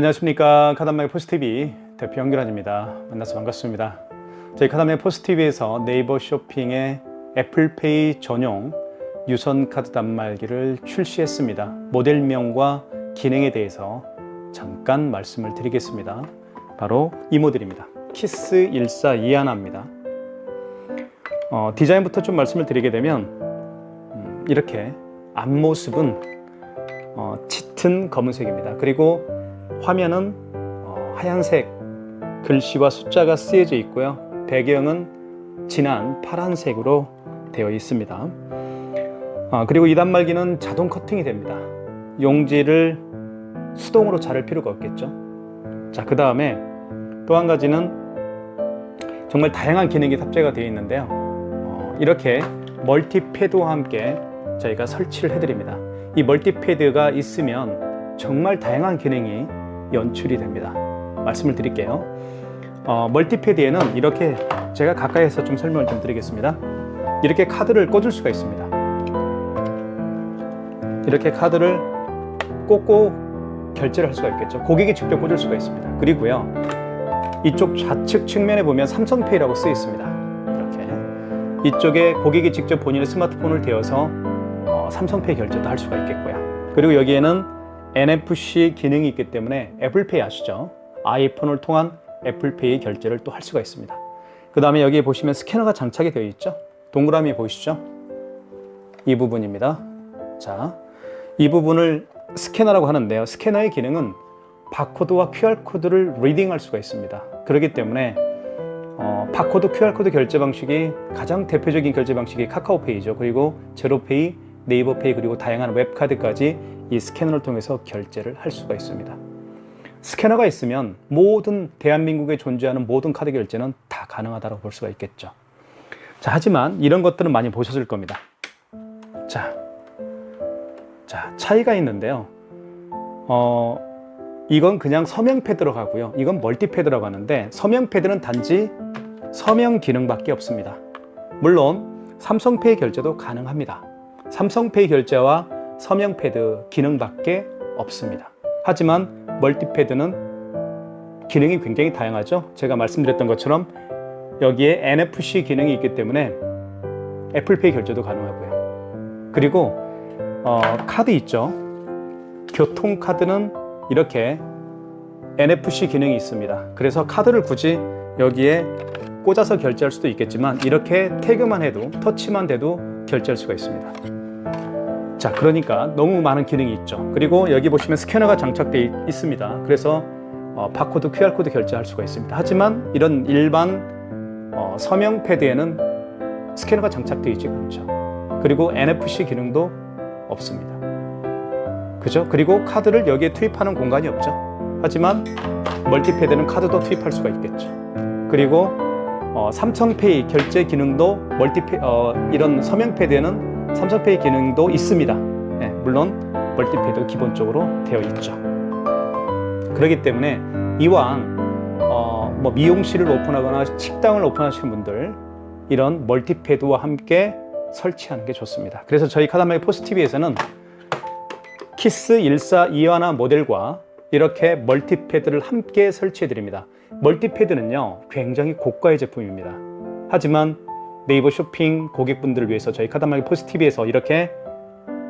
네, 안녕하십니까. 카드한마의 포스TV 대표 연결환입니다. 만나서 반갑습니다. 저희 카드한마의 포스TV에서 네이버 쇼핑에 애플페이 전용 유선 카드 단말기를 출시했습니다. 모델명과 기능에 대해서 잠깐 말씀을 드리겠습니다. 바로 이 모델입니다. 키스 1421입니다. 디자인부터 좀 말씀을 드리게 되면 이렇게 앞모습은 짙은 검은색입니다. 그리고 화면은 하얀색 글씨와 숫자가 쓰여져 있고요. 배경은 진한 파란색으로 되어 있습니다. 그리고 이 단말기는 자동 커팅이 됩니다. 용지를 수동으로 자를 필요가 없겠죠. 자, 그 다음에 또 한 가지는 정말 다양한 기능이 탑재가 되어 있는데요. 이렇게 멀티패드와 함께 저희가 설치를 해드립니다. 이 멀티패드가 있으면 정말 다양한 기능이 연출이 됩니다. 말씀을 드릴게요. 멀티패드에는 이렇게 제가 가까이서 좀 설명을 좀 드리겠습니다. 이렇게 카드를 꽂을 수가 있습니다. 이렇게 카드를 꽂고 결제를 할 수가 있겠죠. 고객이 직접 꽂을 수가 있습니다. 그리고요, 이쪽 좌측 측면에 보면 삼성페이라고 쓰여 있습니다. 이렇게 이쪽에 고객이 직접 본인의 스마트폰을 대어서 삼성페이 결제도 할 수가 있겠고요. 그리고 여기에는 NFC 기능이 있기 때문에 애플페이 아시죠? 아이폰을 통한 애플페이 결제를 또 할 수가 있습니다. 그 다음에 여기 보시면 스캐너가 장착이 되어 있죠? 동그라미 보이시죠? 이 부분입니다. 자, 이 부분을 스캐너라고 하는데요. 스캐너의 기능은 바코드와 QR코드를 리딩할 수가 있습니다. 그렇기 때문에 바코드, QR코드 결제 방식이 가장 대표적인 결제 방식이 카카오페이죠. 그리고 제로페이, 네이버페이, 그리고 다양한 웹카드까지 이 스캐너를 통해서 결제를 할 수가 있습니다. 스캐너가 있으면 모든 대한민국에 존재하는 모든 카드 결제는 다 가능하다고 볼 수가 있겠죠. 자, 하지만 이런 것들은 많이 보셨을 겁니다. 자, 차이가 있는데요. 이건 그냥 서명 패드로 가고요. 이건 멀티패드라고 하는데, 서명 패드는 단지 서명 기능밖에 없습니다. 물론 삼성페이 결제도 가능합니다. 삼성페이 결제와 서명 패드 기능밖에 없습니다. 하지만 멀티패드는 기능이 굉장히 다양하죠. 제가 말씀드렸던 것처럼 여기에 NFC 기능이 있기 때문에 애플페이 결제도 가능하고요. 그리고 카드 있죠. 교통카드는 이렇게 NFC 기능이 있습니다. 그래서 카드를 굳이 여기에 꽂아서 결제할 수도 있겠지만 이렇게 태그만 해도, 터치만 돼도 결제할 수가 있습니다. 자, 그러니까 너무 많은 기능이 있죠. 그리고 여기 보시면 스캐너가 장착되어 있습니다. 그래서 바코드, QR코드 결제할 수가 있습니다. 하지만 이런 일반 서명 패드에는 스캐너가 장착되어 있지 않죠. 그리고 NFC 기능도 없습니다. 그죠? 그리고 카드를 여기에 투입하는 공간이 없죠. 하지만 멀티패드는 카드도 투입할 수가 있겠죠. 그리고 삼성페이 결제 기능도 이런 서명패드에는 삼성페이 기능도 있습니다. 네, 물론 멀티패드 기본적으로 되어 있죠. 그렇기 때문에 이왕 미용실을 오픈하거나 식당을 오픈하시는 분들, 이런 멀티패드와 함께 설치하는 게 좋습니다. 그래서 저희 카드한마의 포스TV에서는 키스 1421 모델과 이렇게 멀티패드를 함께 설치해 드립니다. 멀티패드는요, 굉장히 고가의 제품입니다. 하지만 네이버 쇼핑 고객분들을 위해서 저희 카드한마의 포스TV에서 이렇게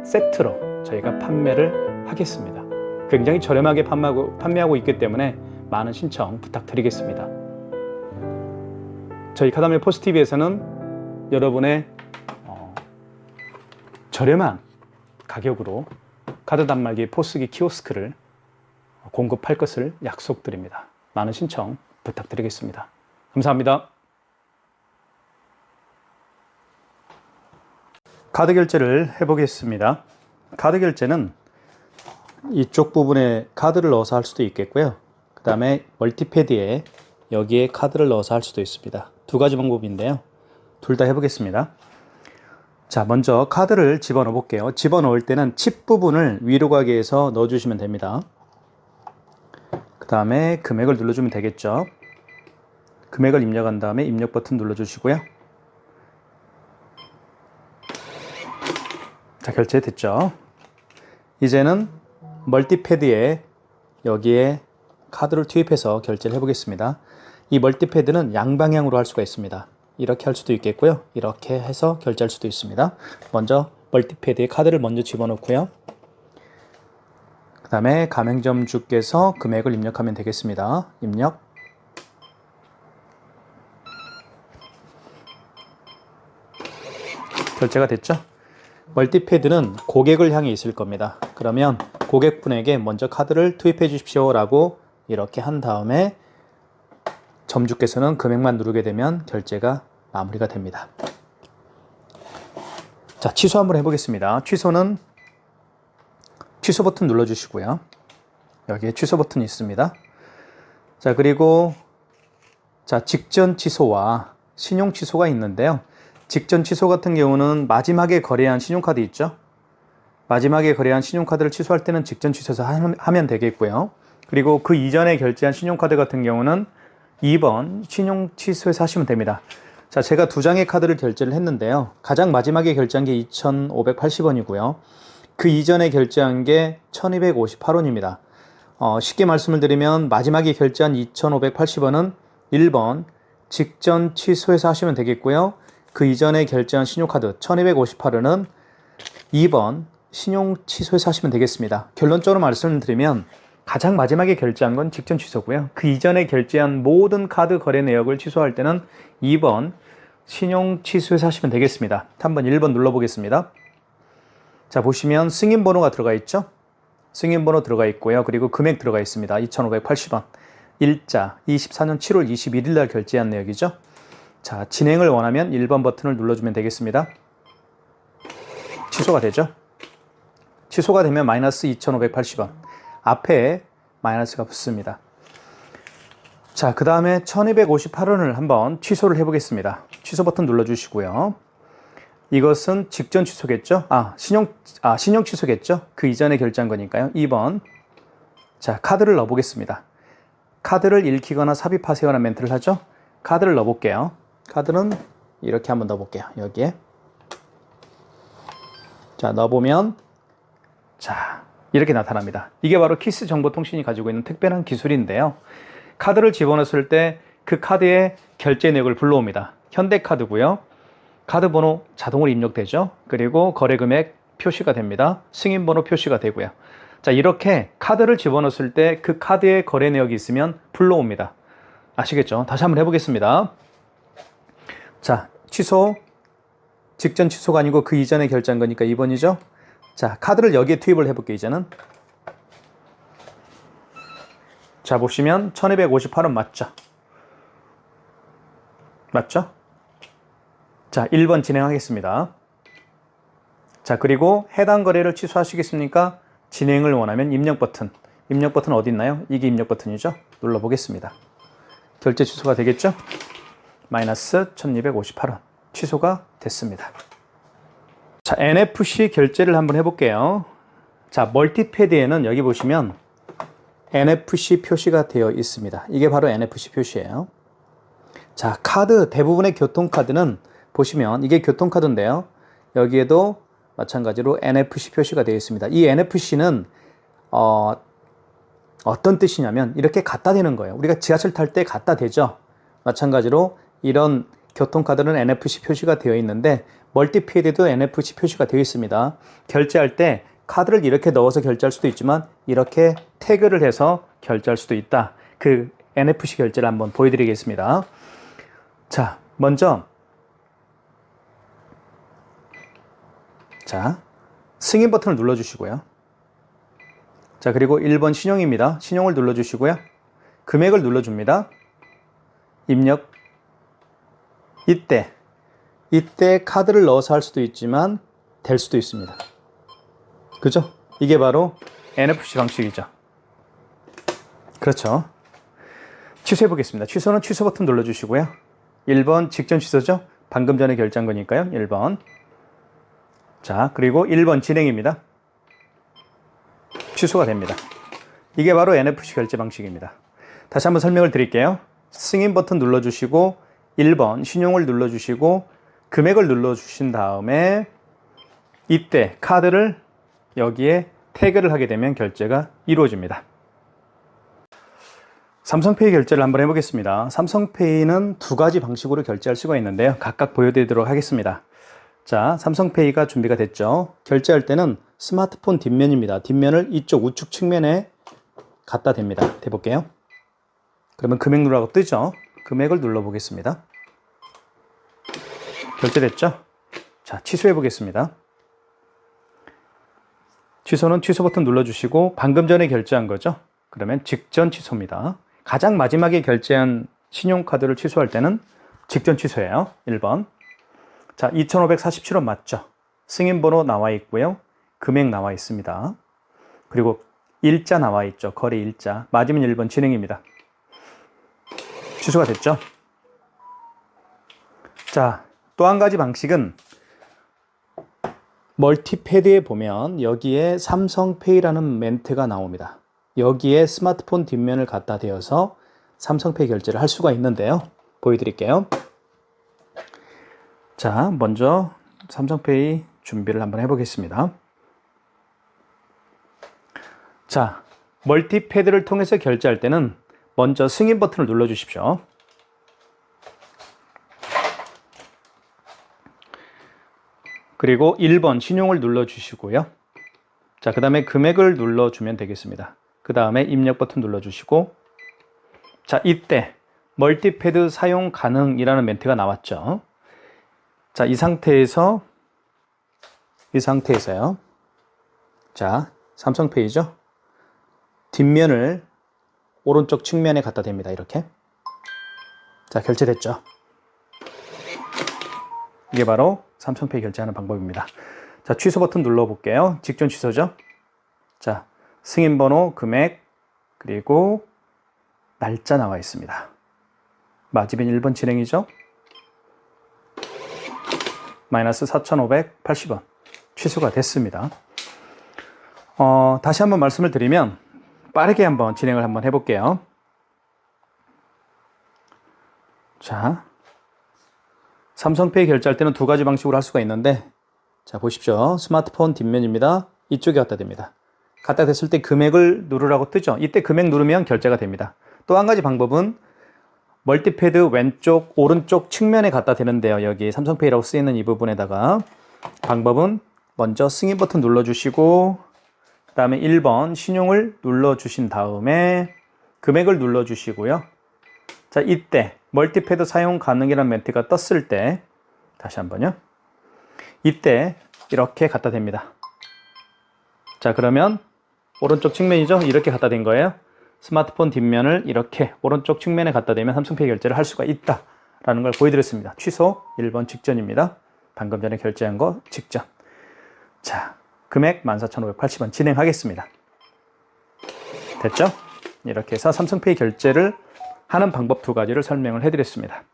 세트로 저희가 판매를 하겠습니다. 굉장히 저렴하게 판매하고 있기 때문에 많은 신청 부탁드리겠습니다. 저희 카드한마의 포스TV에서는 여러분의 저렴한 가격으로 카드 단말기 포스기 키오스크를 공급할 것을 약속드립니다. 많은 신청 부탁드리겠습니다. 감사합니다. 카드 결제를 해보겠습니다. 카드 결제는 이쪽 부분에 카드를 넣어서 할 수도 있겠고요. 그 다음에 멀티패드에 여기에 카드를 넣어서 할 수도 있습니다. 두 가지 방법인데요. 둘 다 해보겠습니다. 자, 먼저 카드를 집어넣어 볼게요. 집어넣을 때는 칩 부분을 위로 가게 해서 넣어주시면 됩니다. 그 다음에 금액을 눌러주면 되겠죠. 금액을 입력한 다음에 입력 버튼 눌러주시고요. 자, 결제됐죠. 이제는 멀티패드에 여기에 카드를 투입해서 결제를 해보겠습니다. 이 멀티패드는 양방향으로 할 수가 있습니다. 이렇게 할 수도 있겠고요. 이렇게 해서 결제할 수도 있습니다. 먼저 멀티패드에 카드를 먼저 집어넣고요. 그 다음에 가맹점주께서 금액을 입력하면 되겠습니다. 입력. 결제가 됐죠? 멀티패드는 고객을 향해 있을 겁니다. 그러면 고객분에게 먼저 카드를 투입해 주십시오 라고 이렇게 한 다음에 점주께서는 금액만 누르게 되면 결제가 마무리가 됩니다. 자, 취소 한번 해보겠습니다. 취소는 취소 버튼 눌러주시고요. 여기에 취소 버튼이 있습니다. 자, 그리고 자, 직전 취소와 신용 취소가 있는데요. 직전 취소 같은 경우는 마지막에 거래한 신용카드 있죠? 마지막에 거래한 신용카드를 취소할 때는 직전 취소해서 하면 되겠고요. 그리고 그 이전에 결제한 신용카드 같은 경우는 2번 신용 취소해서 하시면 됩니다. 자, 제가 2장의 카드를 결제를 했는데요. 가장 마지막에 결제한 게 2,580원이고요. 그 이전에 결제한 게 1,258원입니다. 쉽게 말씀을 드리면 마지막에 결제한 2,580원은 1번 직전 취소해서 하시면 되겠고요. 그 이전에 결제한 신용카드 1,258원은 2번 신용 취소해서 하시면 되겠습니다. 결론적으로 말씀드리면 가장 마지막에 결제한 건 직전 취소고요. 그 이전에 결제한 모든 카드 거래 내역을 취소할 때는 2번 신용 취소해서 하시면 되겠습니다. 한번 1번 눌러보겠습니다. 자, 보시면 승인번호가 들어가 있죠? 승인번호 들어가 있고요. 그리고 금액 들어가 있습니다. 2,580원. 일자 24년 7월 21일 날 결제한 내역이죠. 자, 진행을 원하면 1번 버튼을 눌러주면 되겠습니다. 취소가 되죠? 취소가 되면 마이너스 2,580원. 앞에 마이너스가 붙습니다. 자, 그 다음에 1,258원을 한번 취소를 해보겠습니다. 취소 버튼 눌러주시고요. 이것은 직전 취소겠죠? 신용 취소겠죠? 그 이전에 결제한 거니까요. 2번. 자, 카드를 넣어보겠습니다. 카드를 읽히거나 삽입하세요라는 멘트를 하죠? 카드를 넣어볼게요. 카드는 이렇게 한번 넣어볼게요. 여기에. 자, 넣어보면, 자, 이렇게 나타납니다. 이게 바로 키스정보통신이 가지고 있는 특별한 기술인데요. 카드를 집어넣었을 때 그 카드의 결제 내역을 불러옵니다. 현대카드고요. 카드 번호 자동으로 입력되죠. 그리고 거래 금액 표시가 됩니다. 승인 번호 표시가 되고요. 자, 이렇게 카드를 집어넣었을 때 그 카드의 거래 내역이 있으면 불러옵니다. 아시겠죠? 다시 한번 해보겠습니다. 자, 취소. 직전 취소가 아니고 그 이전에 결제한 거니까 2번이죠. 자, 카드를 여기에 투입을 해볼게요, 이제는. 자, 보시면 1,258원 맞죠? 맞죠? 자, 1번 진행하겠습니다. 자, 그리고 해당 거래를 취소하시겠습니까? 진행을 원하면 입력 버튼. 입력 버튼 어디 있나요? 이게 입력 버튼이죠? 눌러보겠습니다. 결제 취소가 되겠죠? 마이너스 1,258원. 취소가 됐습니다. 자, NFC 결제를 한번 해볼게요. 자, 멀티패드에는 여기 보시면 NFC 표시가 되어 있습니다. 이게 바로 NFC 표시예요. 자, 카드, 대부분의 교통카드는 보시면 이게 교통카드인데요. 여기에도 마찬가지로 NFC 표시가 되어 있습니다. 이 NFC는 어떤 뜻이냐면 이렇게 갖다 대는 거예요. 우리가 지하철 탈 때 갖다 대죠. 마찬가지로 이런 교통카드는 NFC 표시가 되어 있는데 멀티패드에도 NFC 표시가 되어 있습니다. 결제할 때 카드를 이렇게 넣어서 결제할 수도 있지만 이렇게 태그를 해서 결제할 수도 있다. 그 NFC 결제를 한번 보여드리겠습니다. 자, 먼저 자, 승인 버튼을 눌러주시고요. 자, 그리고 1번 신용입니다. 신용을 눌러주시고요. 금액을 눌러줍니다. 입력. 이때 카드를 넣어서 할 수도 있지만 될 수도 있습니다. 그죠? 이게 바로 NFC 방식이죠. 그렇죠. 취소해 보겠습니다. 취소는 취소 버튼 눌러주시고요. 1번 직전 취소죠? 방금 전에 결제한 거니까요. 1번. 자, 그리고 1번 진행입니다. 취소가 됩니다. 이게 바로 NFC 결제 방식입니다. 다시 한번 설명을 드릴게요. 승인 버튼 눌러주시고 1번 신용을 눌러주시고 금액을 눌러주신 다음에 이때 카드를 여기에 태그를 하게 되면 결제가 이루어집니다. 삼성페이 결제를 한번 해보겠습니다. 삼성페이는 두 가지 방식으로 결제할 수가 있는데요. 각각 보여드리도록 하겠습니다. 자, 삼성페이가 준비가 됐죠. 결제할 때는 스마트폰 뒷면입니다. 뒷면을 이쪽 우측 측면에 갖다 댑니다. 대볼게요. 그러면 금액 누르라고 뜨죠. 금액을 눌러보겠습니다. 결제됐죠? 자, 취소해 보겠습니다. 취소는 취소 버튼 눌러주시고 방금 전에 결제한 거죠. 그러면 직전 취소입니다. 가장 마지막에 결제한 신용카드를 취소할 때는 직전 취소예요. 1번. 자, 2,547원 맞죠? 승인번호 나와 있고요. 금액 나와 있습니다. 그리고 일자 나와 있죠. 거래 일자. 맞으면 1번 진행입니다. 취소가 됐죠? 자, 또 한 가지 방식은 멀티패드에 보면 여기에 삼성페이라는 멘트가 나옵니다. 여기에 스마트폰 뒷면을 갖다 대어서 삼성페이 결제를 할 수가 있는데요. 보여드릴게요. 자, 먼저 삼성페이 준비를 한번 해보겠습니다. 자, 멀티패드를 통해서 결제할 때는 먼저 승인 버튼을 눌러주십시오. 그리고 1번 신용을 눌러주시고요. 자, 그 다음에 금액을 눌러주면 되겠습니다. 그 다음에 입력 버튼 눌러주시고, 자, 이때 멀티패드 사용 가능이라는 멘트가 나왔죠. 자, 이 상태에서요. 자, 삼성페이죠. 뒷면을 오른쪽 측면에 갖다 댑니다. 이렇게. 자, 결제됐죠. 이게 바로 삼성페이 결제하는 방법입니다. 자, 취소 버튼 눌러볼게요. 직전 취소죠. 자, 승인번호, 금액, 그리고 날짜 나와 있습니다. 맞으면 1번 진행이죠. 마이너스 4,580원. 취소가 됐습니다. 다시 한번 말씀을 드리면 빠르게 한번 진행을 한번 해볼게요. 자, 삼성페이 결제할 때는 두 가지 방식으로 할 수가 있는데, 자, 보십시오. 스마트폰 뒷면입니다. 이쪽에 갖다 댑니다. 갖다 댔을 때 금액을 누르라고 뜨죠. 이때 금액 누르면 결제가 됩니다. 또 한 가지 방법은 멀티패드 왼쪽, 오른쪽 측면에 갖다 대는데요. 여기 삼성페이라고 쓰이는 이 부분에다가 방법은 먼저 승인 버튼 눌러주시고, 그 다음에 1번 신용을 눌러주신 다음에 금액을 눌러주시고요. 자, 이때 멀티패드 사용 가능이라는 멘트가 떴을 때, 다시 한번요. 이때 이렇게 갖다 댑니다. 자, 그러면 오른쪽 측면이죠? 이렇게 갖다 댄 거예요. 스마트폰 뒷면을 이렇게 오른쪽 측면에 갖다 대면 삼성페이 결제를 할 수가 있다라는 걸 보여드렸습니다. 취소 1번 직전입니다. 방금 전에 결제한 거 직전. 자, 금액 14,580원 진행하겠습니다. 됐죠? 이렇게 해서 삼성페이 결제를 하는 방법 두 가지를 설명을 해드렸습니다.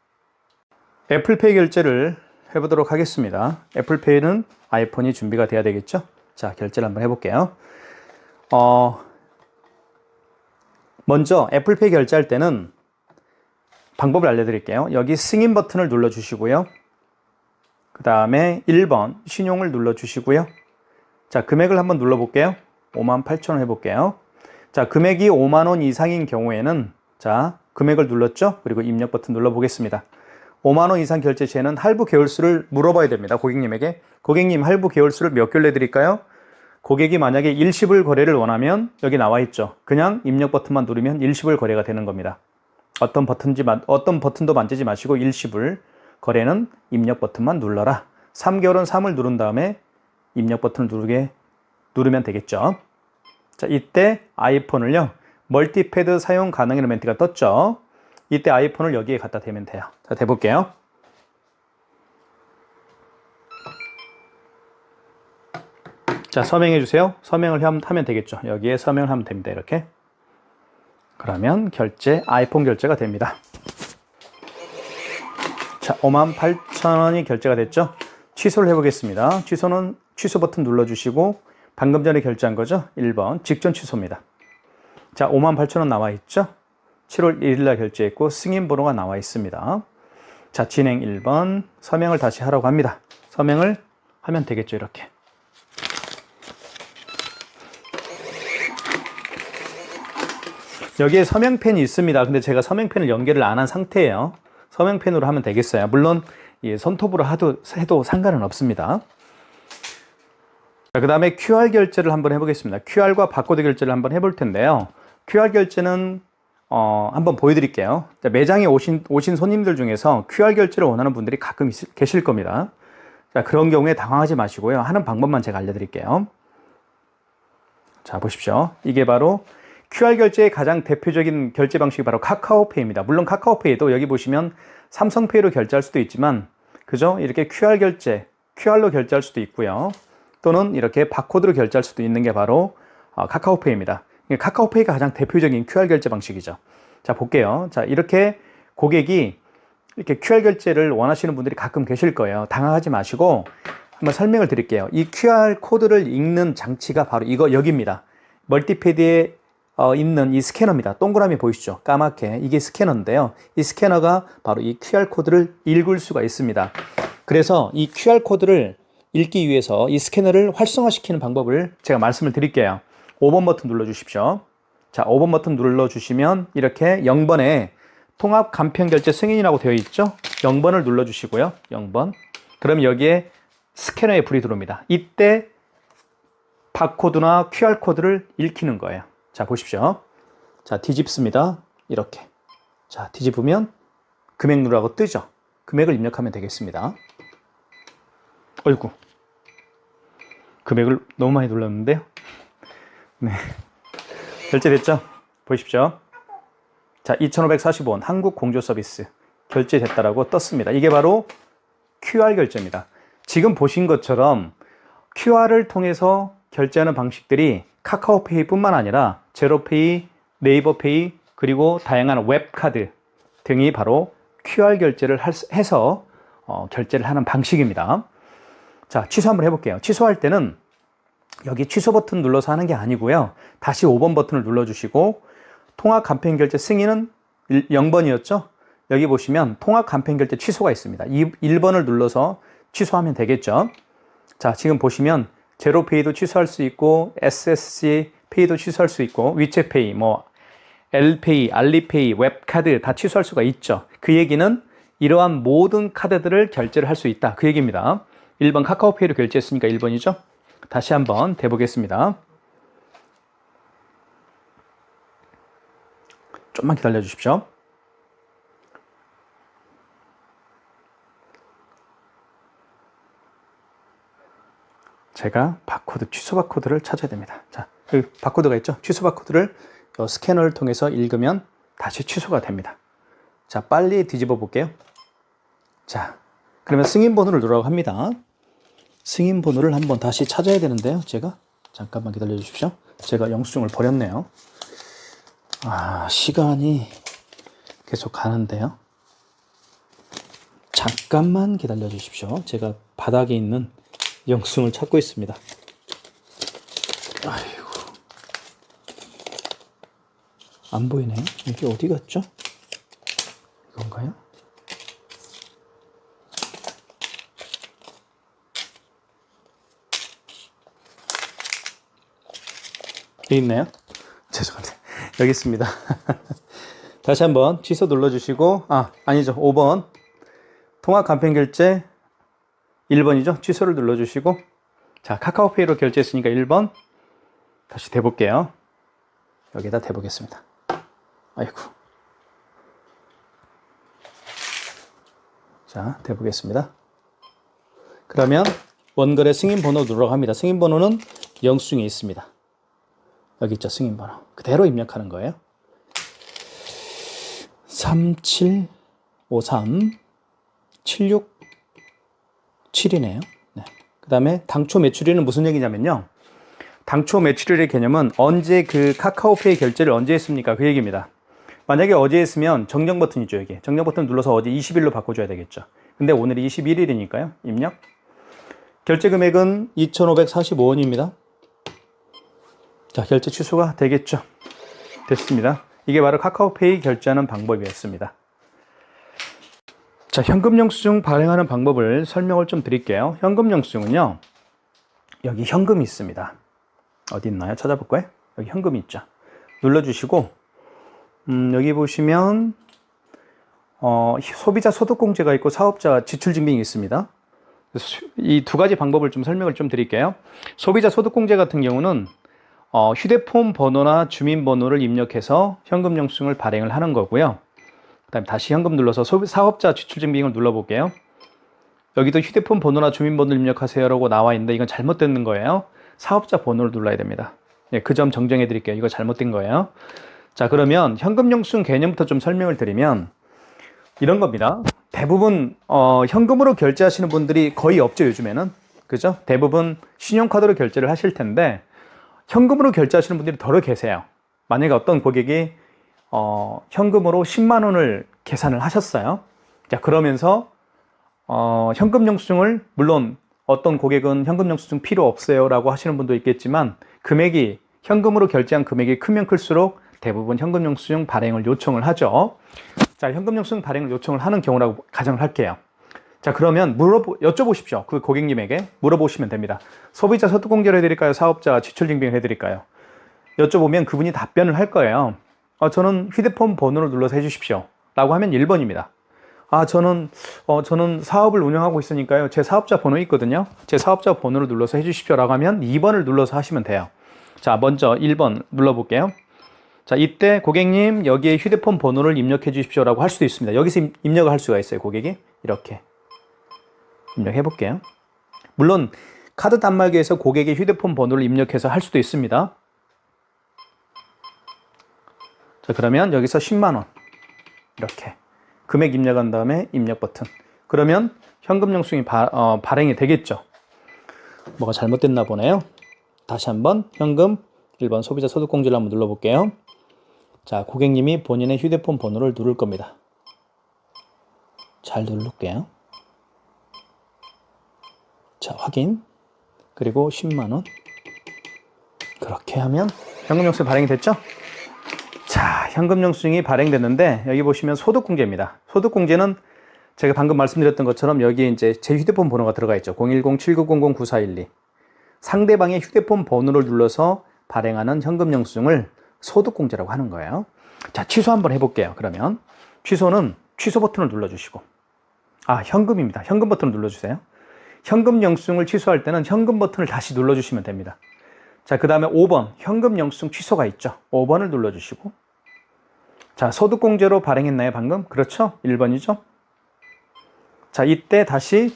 애플페이 결제를 해보도록 하겠습니다. 애플페이는 아이폰이 준비가 돼야 되겠죠? 자, 결제를 한번 해볼게요. 먼저 애플페이 결제할 때는 방법을 알려드릴게요. 여기 승인 버튼을 눌러주시고요. 그 다음에 1번 신용을 눌러주시고요. 자, 금액을 한번 눌러볼게요. 58,000원 해볼게요. 자, 금액이 5만원 이상인 경우에는, 자, 금액을 눌렀죠? 그리고 입력 버튼 눌러보겠습니다. 5만원 이상 결제 시에는 할부 개월수를 물어봐야 됩니다. 고객님에게. 고객님, 할부 개월수를 몇 개월 내드릴까요? 고객이 만약에 일시불 거래를 원하면 여기 나와 있죠. 그냥 입력 버튼만 누르면 일시불 거래가 되는 겁니다. 어떤 버튼도 만지지 마시고 일시불 거래는 입력 버튼만 눌러라. 3개월은 3을 누른 다음에 입력 버튼을 누르면 되겠죠. 자, 이때 아이폰을요. 멀티패드 사용 가능이라는 멘트가 떴죠. 이때 아이폰을 여기에 갖다 대면 돼요. 자, 대볼게요. 자, 서명해 주세요. 서명을 하면 되겠죠. 여기에 서명을 하면 됩니다. 이렇게. 그러면 아이폰 결제가 됩니다. 자, 58,000원이 결제가 됐죠. 취소를 해보겠습니다. 취소는 취소 버튼 눌러주시고 방금 전에 결제한 거죠. 1번 직전 취소입니다. 자, 58,000원 나와 있죠. 7월 1일 날 결제했고 승인 번호가 나와 있습니다. 자, 진행 1번 서명을 다시 하라고 합니다. 서명을 하면 되겠죠. 이렇게. 여기에 서명펜이 있습니다. 근데 제가 서명펜을 연결을 안 한 상태예요. 서명펜으로 하면 되겠어요. 물론 손톱으로 해도 상관은 없습니다. 그 다음에 QR 결제를 한번 해보겠습니다. QR과 바코드 결제를 한번 해볼 텐데요. QR 결제는 한번 보여드릴게요. 매장에 오신 손님들 중에서 QR 결제를 원하는 분들이 가끔 계실 겁니다. 자, 그런 경우에 당황하지 마시고요. 하는 방법만 제가 알려드릴게요. 자, 보십시오. 이게 바로 QR 결제의 가장 대표적인 결제 방식이 바로 카카오페이입니다. 물론 카카오페이도 여기 보시면 삼성페이로 결제할 수도 있지만, 그죠? 이렇게 QR 결제, QR로 결제할 수도 있고요. 또는 이렇게 바코드로 결제할 수도 있는 게 바로 카카오페이입니다. 카카오페이가 가장 대표적인 QR 결제 방식이죠. 자, 볼게요. 자, 이렇게 고객이 이렇게 QR 결제를 원하시는 분들이 가끔 계실 거예요. 당황하지 마시고 한번 설명을 드릴게요. 이 QR 코드를 읽는 장치가 바로 여기입니다. 멀티패드에 있는 이 스캐너입니다. 동그라미 보이시죠? 까맣게. 이게 스캐너인데요. 이 스캐너가 바로 이 QR 코드를 읽을 수가 있습니다. 그래서 이 QR 코드를 읽기 위해서 이 스캐너를 활성화시키는 방법을 제가 말씀을 드릴게요. 5번 버튼 눌러주십시오. 자, 5번 버튼 눌러주시면 이렇게 0번에 통합 간편결제 승인이라고 되어 있죠? 0번을 눌러주시고요. 0번. 그럼 여기에 스캐너에 불이 들어옵니다. 이때 바코드나 QR코드를 읽히는 거예요. 자, 보십시오. 자, 뒤집습니다. 이렇게. 자, 뒤집으면 금액 누르라고 뜨죠? 금액을 입력하면 되겠습니다. 어이구. 금액을 너무 많이 눌렀는데요. 네. 결제됐죠? 보십시오. 자, 2,540원 한국 공조 서비스 결제됐다라고 떴습니다. 이게 바로 QR 결제입니다. 지금 보신 것처럼 QR을 통해서 결제하는 방식들이 카카오페이뿐만 아니라 제로페이, 네이버페이, 그리고 다양한 웹카드 등이 바로 QR 결제를 해서 결제를 하는 방식입니다. 자, 취소 한번 해볼게요. 취소할 때는 여기 취소 버튼 눌러서 하는 게 아니고요. 다시 5번 버튼을 눌러주시고 통합 간편결제 승인은 0번이었죠? 여기 보시면 통합 간편결제 취소가 있습니다. 1번을 눌러서 취소하면 되겠죠? 자, 지금 보시면 제로페이도 취소할 수 있고 SSC 페이도 취소할 수 있고 위챗페이, L페이, 알리페이, 웹카드 다 취소할 수가 있죠. 그 얘기는 이러한 모든 카드들을 결제를 할 수 있다. 그 얘기입니다. 1번 카카오페이로 결제했으니까 1번이죠. 다시 한번 대보겠습니다. 좀만 기다려 주십시오. 제가 바코드, 취소 바코드를 찾아야 됩니다. 자, 그 바코드가 있죠? 취소 바코드를 이 스캐너를 통해서 읽으면 다시 취소가 됩니다. 자, 빨리 뒤집어 볼게요. 자, 그러면 승인 번호를 누르라고 합니다. 승인 번호를 한번 다시 찾아야 되는데요. 제가 잠깐만 기다려 주십시오. 제가 영수증을 버렸네요. 시간이 계속 가는데요. 잠깐만 기다려 주십시오. 제가 바닥에 있는 영수증을 찾고 있습니다. 아이고, 안 보이네요. 이게 어디 갔죠? 이건가요? 여기 있나요? 죄송합니다. 여기 있습니다. 다시 한번 취소 눌러주시고, 아니죠. 5번. 통합 간편결제 1번이죠. 취소를 눌러주시고, 자, 카카오페이로 결제했으니까 1번. 다시 대볼게요. 여기다 대보겠습니다. 아이고. 자, 대보겠습니다. 그러면 원거래 승인 번호 누르라고 합니다. 승인 번호는 영수증에 있습니다. 여기 있죠, 승인 번호. 그대로 입력하는 거예요. 3753 767이네요. 네. 그 다음에 당초 매출일은 무슨 얘기냐면요. 당초 매출일의 개념은 언제 그 카카오페이 결제를 언제 했습니까? 그 얘기입니다. 만약에 어제 했으면 정정 버튼이죠, 여기. 정정 버튼 눌러서 어제 20일로 바꿔줘야 되겠죠. 근데 오늘이 21일이니까요. 입력. 결제 금액은 2,545원입니다. 자, 결제 취소가 되겠죠. 됐습니다. 이게 바로 카카오페이 결제하는 방법이었습니다. 자, 현금 영수증 발행하는 방법을 설명을 좀 드릴게요. 현금 영수증은요, 여기 현금이 있습니다. 어디 있나요? 찾아볼까요? 여기 현금이 있죠. 눌러주시고 여기 보시면 소비자 소득공제가 있고 사업자 지출증빙이 있습니다. 이 두 가지 방법을 좀 설명을 좀 드릴게요. 소비자 소득공제 같은 경우는 휴대폰 번호나 주민번호를 입력해서 현금 영수증을 발행을 하는 거고요. 그 다음에 다시 현금 눌러서 사업자 지출증빙을 눌러볼게요. 여기도 휴대폰 번호나 주민번호를 입력하세요 라고 나와 있는데 이건 잘못된 거예요. 사업자 번호를 눌러야 됩니다. 예, 그 점 정정해 드릴게요. 이거 잘못된 거예요. 자, 그러면 현금 영수증 개념부터 좀 설명을 드리면 이런 겁니다. 대부분 현금으로 결제하시는 분들이 거의 없죠, 요즘에는. 그죠? 대부분 신용카드로 결제를 하실 텐데 현금으로 결제하시는 분들이 덜어 계세요. 만약에 어떤 고객이 현금으로 10만 원을 계산을 하셨어요. 자, 그러면서 현금 영수증을, 물론 어떤 고객은 현금 영수증 필요 없어요 라고 하시는 분도 있겠지만 금액이, 현금으로 결제한 금액이 크면 클수록 대부분 현금 영수증 발행을 요청을 하죠. 자, 현금 영수증 발행을 요청을 하는 경우라고 가정을 할게요. 자, 그러면 여쭤보십시오. 그 고객님에게 물어보시면 됩니다. 소비자 소득공제를 해드릴까요? 사업자 지출증빙을 해드릴까요? 여쭤보면 그분이 답변을 할 거예요. 저는 휴대폰 번호를 눌러서 해주십시오 라고 하면 1번입니다. 저는 사업을 운영하고 있으니까요. 제 사업자 번호 있거든요. 제 사업자 번호를 눌러서 해주십시오 라고 하면 2번을 눌러서 하시면 돼요. 자, 먼저 1번 눌러볼게요. 자, 이때 고객님 여기에 휴대폰 번호를 입력해 주십시오 라고 할 수도 있습니다. 여기서 입력을 할 수가 있어요. 고객이 이렇게 입력해 볼게요. 물론 카드 단말기에서 고객의 휴대폰 번호를 입력해서 할 수도 있습니다. 자, 그러면 여기서 10만 원 이렇게 금액 입력한 다음에 입력 버튼. 그러면 현금 영수증이 발행이 되겠죠. 뭐가 잘못됐나 보네요. 다시 한번 현금 1번 소비자 소득공제를 한번 눌러볼게요. 자, 고객님이 본인의 휴대폰 번호를 누를 겁니다. 잘 누를게요. 자, 확인. 그리고 10만 원. 그렇게 하면 현금 영수증이 발행이 됐죠? 자, 현금 영수증이 발행됐는데 여기 보시면 소득공제입니다. 소득공제는 제가 방금 말씀드렸던 것처럼 여기에 이제 제 휴대폰 번호가 들어가 있죠. 010-7900-9412. 상대방의 휴대폰 번호를 눌러서 발행하는 현금 영수증을 소득공제라고 하는 거예요. 자, 취소 한번 해볼게요. 그러면 취소는 취소 버튼을 눌러주시고, 현금입니다. 현금 버튼을 눌러주세요. 현금 영수증을 취소할 때는 현금 버튼을 다시 눌러주시면 됩니다. 자, 그 다음에 5번 현금 영수증 취소가 있죠. 5번을 눌러주시고, 자, 소득공제로 발행했나요 방금? 그렇죠? 1번이죠. 자, 이때 다시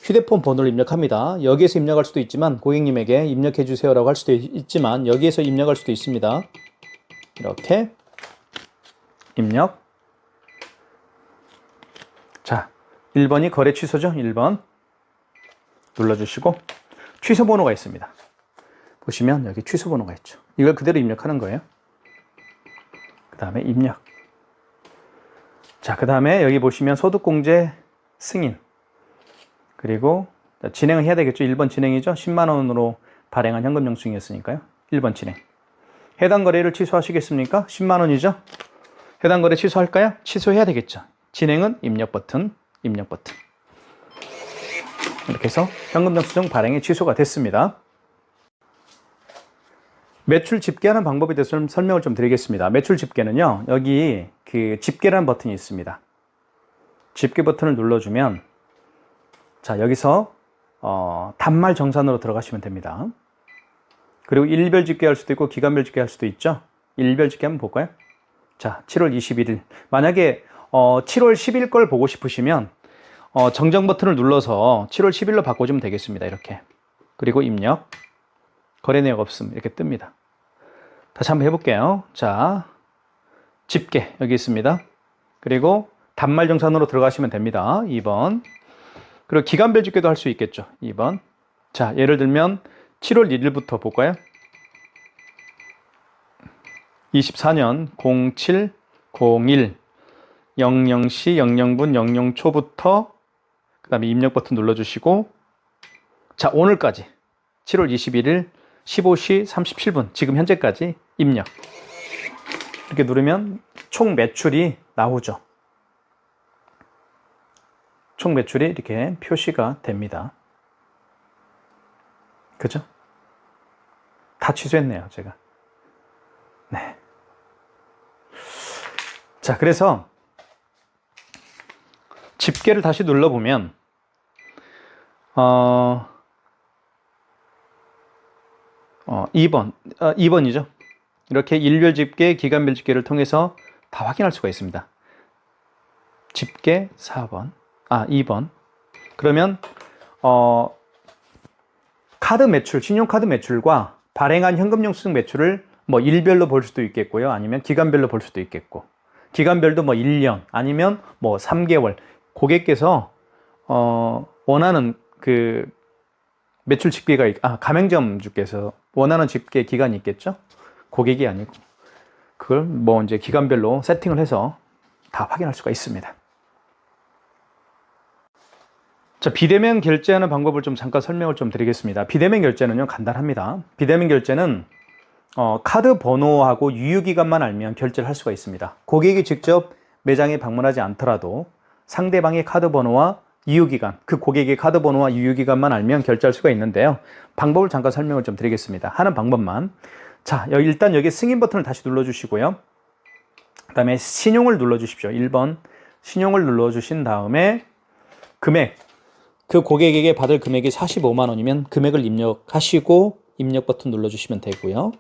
휴대폰 번호를 입력합니다. 여기에서 입력할 수도 있지만 고객님에게 입력해 주세요라고 할 수도 있지만 여기에서 입력할 수도 있습니다. 이렇게 입력. 자, 1번이 거래 취소죠. 1번 눌러주시고 취소 번호가 있습니다. 보시면 여기 취소 번호가 있죠. 이걸 그대로 입력하는 거예요. 그 다음에 입력. 자, 그 다음에 여기 보시면 소득공제 승인. 그리고 진행을 해야 되겠죠. 1번 진행이죠. 10만 원으로 발행한 현금 영수증이었으니까요. 1번 진행. 해당 거래를 취소하시겠습니까? 10만 원이죠. 해당 거래 취소할까요? 취소해야 되겠죠. 진행은 입력 버튼, 입력 버튼. 이렇게 해서 현금 영수증 발행이 취소가 됐습니다. 매출 집계하는 방법에 대해서 설명을 좀 드리겠습니다. 매출 집계는요, 여기 그 집계라는 버튼이 있습니다. 집계 버튼을 눌러주면, 자, 여기서 단말 정산으로 들어가시면 됩니다. 그리고 일별 집계할 수도 있고 기간별 집계할 수도 있죠. 일별 집계 한번 볼까요? 자, 7월 21일. 만약에 7월 10일 걸 보고 싶으시면 정정 버튼을 눌러서 7월 10일로 바꿔주면 되겠습니다. 이렇게. 그리고 입력. 거래 내역 없음. 이렇게 뜹니다. 다시 한번 해볼게요. 자, 집계 여기 있습니다. 그리고 단말 정산으로 들어가시면 됩니다. 2번. 그리고 기간별 집계도 할 수 있겠죠. 2번. 자, 예를 들면 7월 1일부터 볼까요? 24년 07, 01, 00시 00분 00초부터 그 다음에 입력 버튼 눌러주시고, 자, 오늘까지 7월 21일 15시 37분 지금 현재까지 입력. 이렇게 누르면 총 매출이 나오죠. 총 매출이 이렇게 표시가 됩니다. 그죠? 다 취소했네요, 제가. 네. 자, 그래서 집계를 다시 눌러보면 2번이죠. 이렇게 일별 집계, 기간별 집계를 통해서 다 확인할 수가 있습니다. 집계 2번. 그러면 카드 매출, 신용카드 매출과 발행한 현금영수증 매출을 뭐 일별로 볼 수도 있겠고요. 아니면 기간별로 볼 수도 있겠고. 기간별도 뭐 1년 아니면 뭐 3개월. 고객께서 원하는 그 매출 집계가 가맹점주께서 원하는 집계 기간이 있겠죠? 고객이 아니고. 그걸 뭐 이제 기간별로 세팅을 해서 다 확인할 수가 있습니다. 자, 비대면 결제하는 방법을 좀 잠깐 설명을 좀 드리겠습니다. 비대면 결제는요, 간단합니다. 비대면 결제는 카드 번호하고 유효기간만 알면 결제를 할 수가 있습니다. 고객이 직접 매장에 방문하지 않더라도 상대방의 카드 번호와 유효기간, 그 고객의 카드 번호와 유효기간만 알면 결제할 수가 있는데요. 방법을 잠깐 설명을 좀 드리겠습니다. 하는 방법만. 자, 일단 여기 승인 버튼을 다시 눌러주시고요. 그 다음에 신용을 눌러주십시오. 1번 신용을 눌러주신 다음에 금액, 그 고객에게 받을 금액이 45만 원이면 금액을 입력하시고 입력 버튼 눌러주시면 되고요.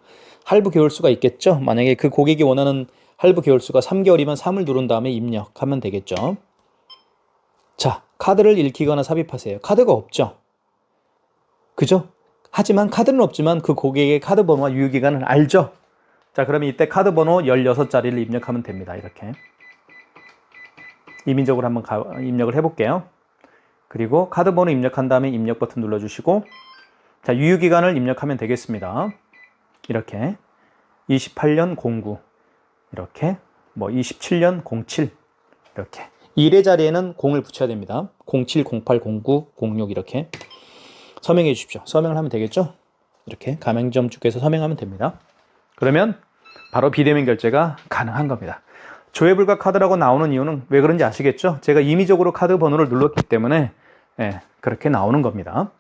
할부 개월수가 있겠죠? 만약에 그 고객이 원하는 할부 개월수가 3개월이면 3을 누른 다음에 입력하면 되겠죠. 자, 카드를 읽히거나 삽입하세요. 카드가 없죠? 그죠? 하지만 카드는 없지만 그 고객의 카드 번호와 유효기간을 알죠? 자, 그러면 이때 카드 번호 16자리를 입력하면 됩니다. 이렇게. 임의적으로 한번 입력을 해볼게요. 그리고 카드 번호 입력한 다음에 입력 버튼 눌러주시고, 자, 유효기간을 입력하면 되겠습니다. 이렇게 28년 09, 이렇게 뭐 27년 07, 이렇게 1의 자리에는 0을 붙여야 됩니다. 07, 08, 09, 06 이렇게 서명해 주십시오. 서명을 하면 되겠죠? 이렇게 가맹점 주께서 서명하면 됩니다. 그러면 바로 비대면 결제가 가능한 겁니다. 조회불가 카드라고 나오는 이유는 왜 그런지 아시겠죠? 제가 임의적으로 카드 번호를 눌렀기 때문에 그렇게 나오는 겁니다.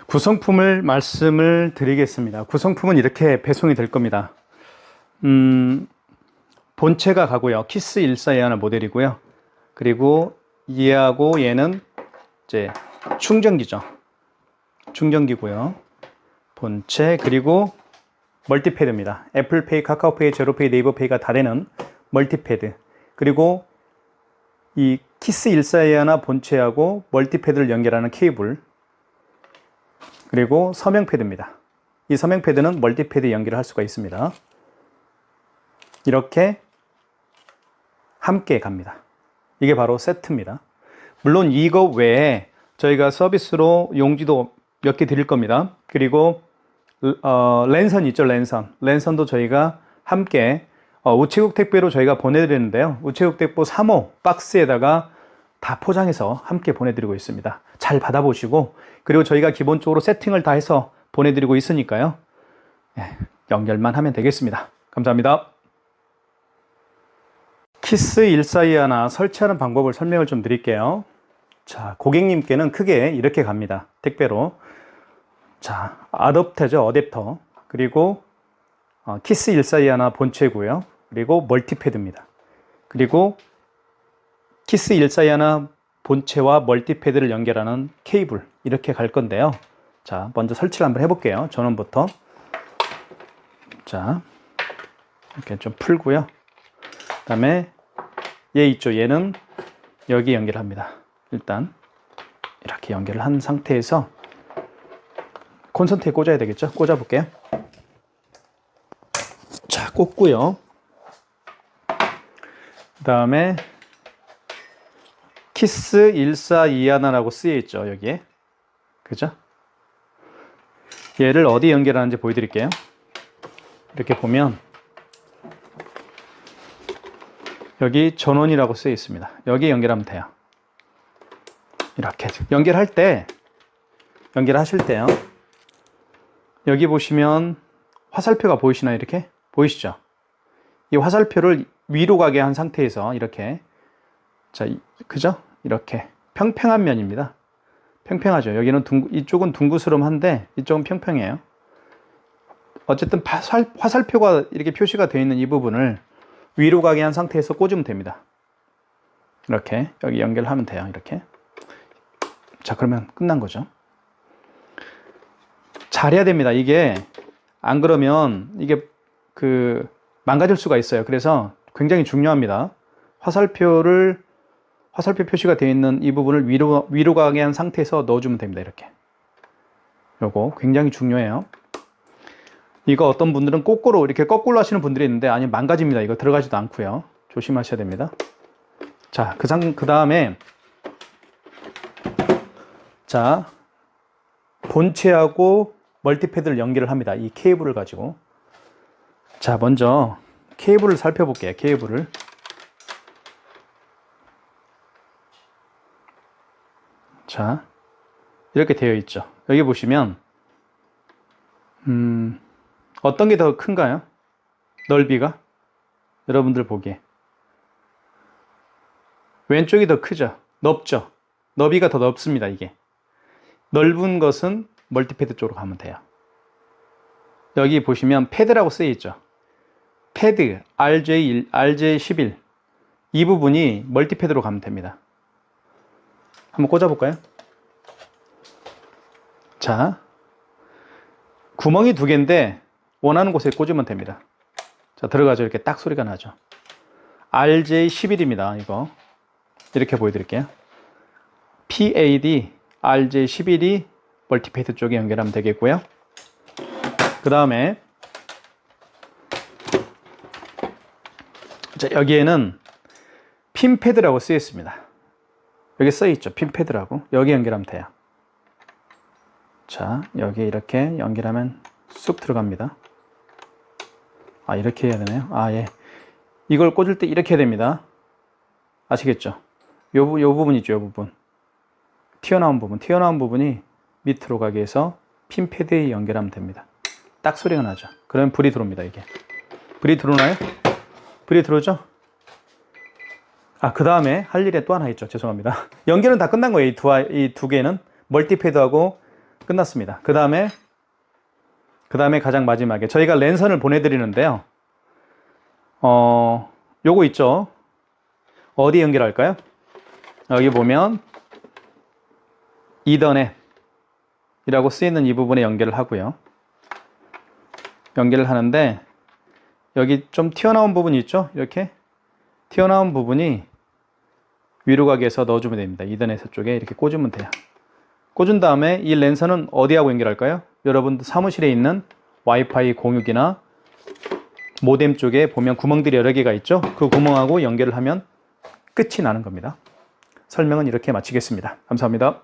구성품을 말씀을 드리겠습니다. 구성품은 이렇게 배송이 될 겁니다. 본체가 가고요. 키스 1421 모델이고요. 그리고 얘하고 얘는 이제 충전기죠. 충전기고요. 본체, 그리고 멀티패드입니다. 애플페이, 카카오페이, 제로페이, 네이버페이가 다 되는 멀티패드. 그리고 이 키스 1421 본체하고 멀티패드를 연결하는 케이블. 그리고 서명패드입니다. 이 서명패드는 멀티패드 연결을 할 수가 있습니다. 이렇게 함께 갑니다. 이게 바로 세트입니다. 물론 이거 외에 저희가 서비스로 용지도 몇 개 드릴 겁니다. 그리고 랜선 있죠, 랜선도 저희가 함께 우체국 택배로 저희가 보내드리는데요. 우체국 택배 3호 박스에다가 다 포장해서 함께 보내드리고 있습니다. 잘 받아보시고, 그리고 저희가 기본적으로 세팅을 다 해서 보내드리고 있으니까요. 연결만 하면 되겠습니다. 감사합니다. 키스 1421 설치하는 방법을 설명을 좀 드릴게요. 자, 고객님께는 크게 이렇게 갑니다. 택배로. 자, 어댑터. 그리고 키스 1421 본체고요. 그리고 멀티패드입니다. 그리고 키스 1421 본체와 멀티패드를 연결하는 케이블, 이렇게 갈 건데요. 자, 먼저 설치를 한번 해볼게요. 전원부터. 자, 이렇게 좀 풀고요. 그 다음에 얘 있죠. 얘는 여기 연결합니다. 일단 이렇게 연결을 한 상태에서 콘센트에 꽂아야 되겠죠? 꽂아 볼게요. 자, 꽂고요. 그 다음에 키스 1421라고 쓰여 있죠, 여기에. 그죠? 얘를 어디 연결하는지 보여드릴게요. 이렇게 보면 여기 전원이라고 쓰여 있습니다. 여기에 연결하면 돼요. 이렇게 연결하실 때요. 여기 보시면 화살표가 보이시나요? 이렇게 보이시죠? 이 화살표를 위로 가게 한 상태에서 이렇게, 자, 그죠? 이렇게 평평한 면입니다. 평평하죠. 여기는 이쪽은 둥그스름한데 이쪽은 평평해요. 어쨌든 화살표가 이렇게 표시가 되어 있는 이 부분을 위로 가게 한 상태에서 꽂으면 됩니다. 이렇게 여기 연결을 하면 돼요. 이렇게. 자, 그러면 끝난 거죠. 잘해야 됩니다. 이게 안 그러면 이게 망가질 수가 있어요. 그래서 굉장히 중요합니다. 화살표 표시가 되어 있는 이 부분을 위로 가게 한 상태에서 넣어주면 됩니다. 이렇게. 요거 굉장히 중요해요. 이거 어떤 분들은 거꾸로 이렇게 거꾸로 하시는 분들이 있는데 아니 망가집니다. 이거 들어가지도 않고요. 조심하셔야 됩니다. 자, 그 다음에 자, 본체하고 멀티패드를 연결을 합니다. 이 케이블을 가지고. 자, 먼저 케이블을 살펴볼게요. 케이블을. 자, 이렇게 되어 있죠. 여기 보시면 어떤 게 더 큰가요? 넓이가? 여러분들 보기에 왼쪽이 더 크죠? 넓죠? 너비가 더 넓습니다. 이게 넓은 것은 멀티패드 쪽으로 가면 돼요. 여기 보시면 패드라고 쓰여 있죠. 패드 RJ11 이 부분이 멀티패드로 가면 됩니다. 한번 꽂아볼까요? 자, 구멍이 2개인데 원하는 곳에 꽂으면 됩니다. 자, 들어가죠. 이렇게 딱 소리가 나죠. RJ11입니다. 이거 이렇게 보여드릴게요. PAD RJ11이 멀티패드 쪽에 연결하면 되겠고요. 그 다음에 자, 여기에는 핀패드라고 쓰여 있습니다. 여기 써 있죠. 핀패드라고. 여기 연결하면 돼요. 자, 여기 이렇게 연결하면 쑥 들어갑니다. 아, 이렇게 해야 되네요. 아, 예. 이걸 꽂을 때 이렇게 해야 됩니다. 아시겠죠? 요 부분 있죠. 요 부분. 튀어나온 부분이 밑으로 가게 해서 핀패드에 연결하면 됩니다. 딱 소리가 나죠. 그러면 불이 들어옵니다. 이게. 불이 들어오나요? 불이 들어오죠? 아, 그 다음에 할 일이 또 하나 있죠. 죄송합니다. 연결은 다 끝난 거예요. 이 두 개는 멀티패드하고 끝났습니다. 그 다음에 가장 마지막에 저희가 랜선을 보내드리는데요. 요거 있죠. 어디 연결할까요? 여기 보면 이더넷이라고 쓰이는 이 부분에 연결을 하고요. 연결을 하는데 여기 좀 튀어나온 부분이 있죠. 이렇게 튀어나온 부분이 위로 가게 해서 넣어주면 됩니다. 이더넷 쪽에 이렇게 꽂으면 돼요. 꽂은 다음에 이 랜선은 어디하고 연결할까요? 여러분들 사무실에 있는 와이파이 공유기나 모뎀 쪽에 보면 구멍들이 여러 개가 있죠. 그 구멍하고 연결을 하면 끝이 나는 겁니다. 설명은 이렇게 마치겠습니다. 감사합니다.